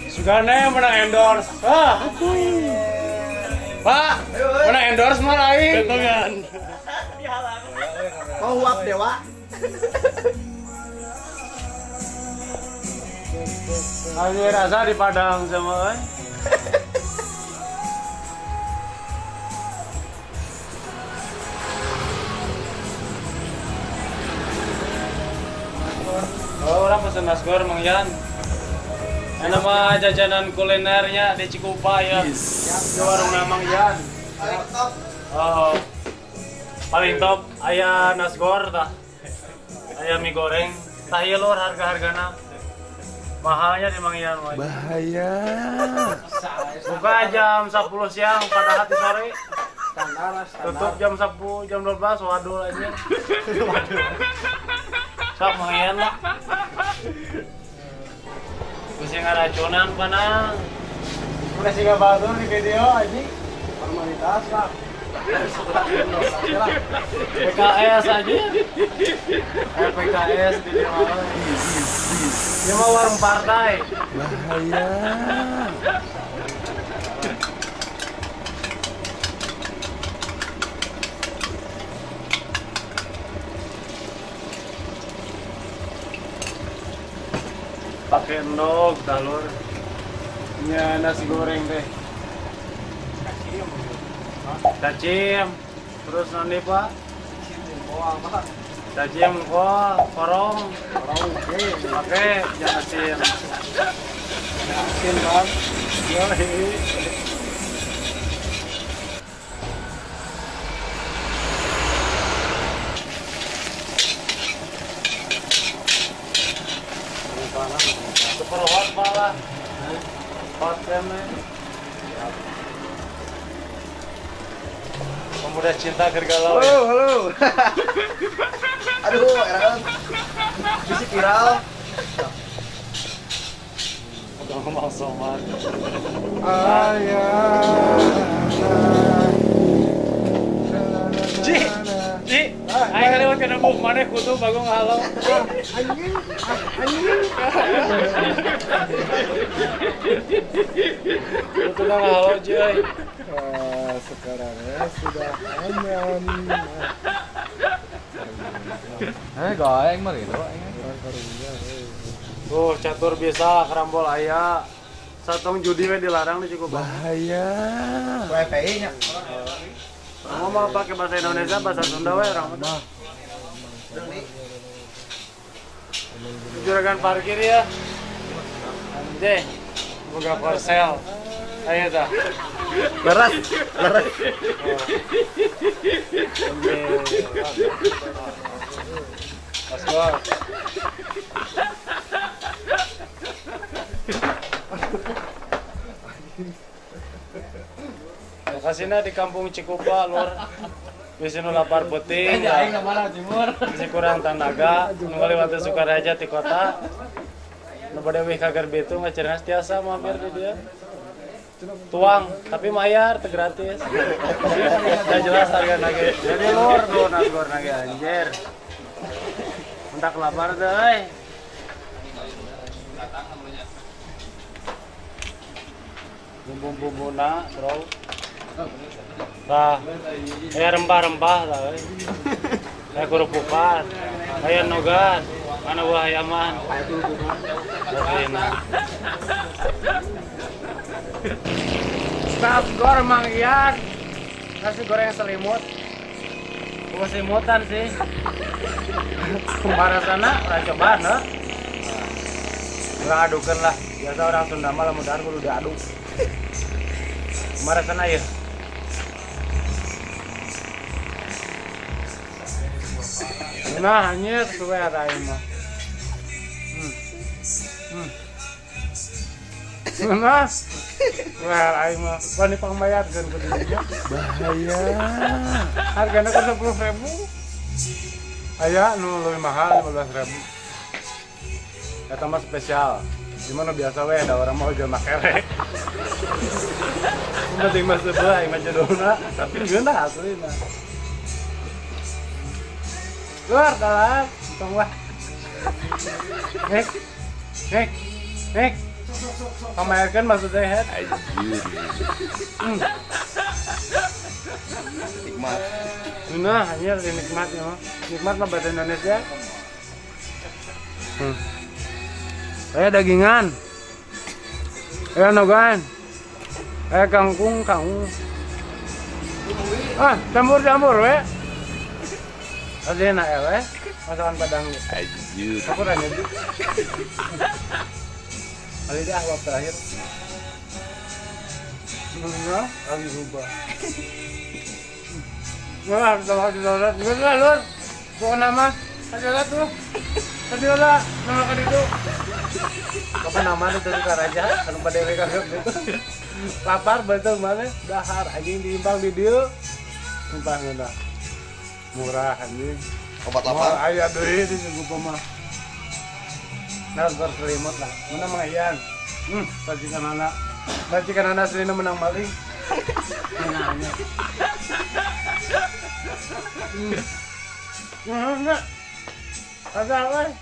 Sugana menang endorse. Pak, menang endorse mah aing. Kentongan. Mau uap dewa. Ayo rasa di Padang sama euy. Oh, orang pesen nasgor Mang Yan. Enak mah jajanan kulinernya di Cikupa ya. Di warung Mang Yan. Oh, paling top aya nasgor tah. Aya mie goreng. Tah ieu lur harga-hargana. Mahalnya di Mang Yan. Bahaya. Buka jam 10 siang pada hati sore. Tutup jam 10, jam 12 waduh aja. Sok Mang Yan lah. Pusing ngaracunan panang. Udah sih gak batur di video aja. Formalitas lah. PKS aja. PKS di mana? Dia mau warung partai. Bahaya. Pakai endog, talur. Nya nasi goreng teh. Cacim. Terus nanti Pak? Cacim korong. Pakai cacim. Cacim Bang. Yoi. Super hot malah. Hot kayaknya. Pemuda cinta gergalau. Halo, halo. Aduh, eran. Bisa viral. Udah ngomong somat. Ayah. Ji, ayo lewat ke nembuk mana kutu bagong halo. Anjing. Kutu nang halo Ji. Sekarang sudah aman. Goeng mah gitu. Tuh catur biasa kerambol aya. Satong judi we dilarang di cukup. Bahaya. WPI nya. Kamu mau pakai bahasa Indonesia, bahasa Sunda we orang mah. Juragan parkir ya. Anjay. Boga korsel. Ayo dah. Leras. Paskor. Lokasinya di Kampung Cikupa, lur. Biasanya lapar putih. Aing ke mana timur? Masih kurang tenaga. Nunggu lewat Sukaraja di kota. Nu bade wih kager bitu ngacernas tiasa mampir di dia. Tuang, tapi mayar teh gratis. Udah jelas harga nage. Jadi lur do nasgor nage anjir. Entak lapar deh euy. Bumbu-bumbuna, bro. Nah, kayak rempah-rempah lah. Kayak kerupukan, kayak nogat, mana buah ayaman. Nasgor Mang Yan, nasi goreng selimut. Bukan selimutan sih. Kemarin sana, udah coba, nah. Kurang adukan lah. Biasa orang Sunda malah mudahan kudu diaduk. Kemarin sana ya. Nah, anjir, swear aing mah. Nah, swear aing mah. Wani pangbayarkeun ku dinya. Bahaya. Hargana ku 10.000. Aya nu leuwih mahal 15.000. Eta mah spesial. Gimana biasa we ada orang mau jual makerek. Penting mah sebelah imah jodohna, tapi geuna aslina. Luar dalam, tong wah. Nek. Pamerkeun maksudnya head. Nikmat. Nah, hanya nikmat ya. Nikmat mah bahasa Indonesia. Dagingan. Nogan. Kangkung. Campur we. Adena we. Masakan Padang. Anjir. Aku nanya dulu. Kali dia awal terakhir. Enggak, lagi rubah. Wah, harus dapat. Enggak, Lur. Bukan nama. Ada tuh. Kadiola, nama kan itu. Apa nama itu di Karaja? Anu pada mereka gitu. Lapar betul mana? Dahar anjing diimbang di dieu. Sumpah ngeunah. Murah anjing. Obat lapar. Aya deui di Gupa mah. Nah, berselimut lah. Mana mangayan? Bajikan anak selina menang maling. Menangnya. Enggak. Ada apa?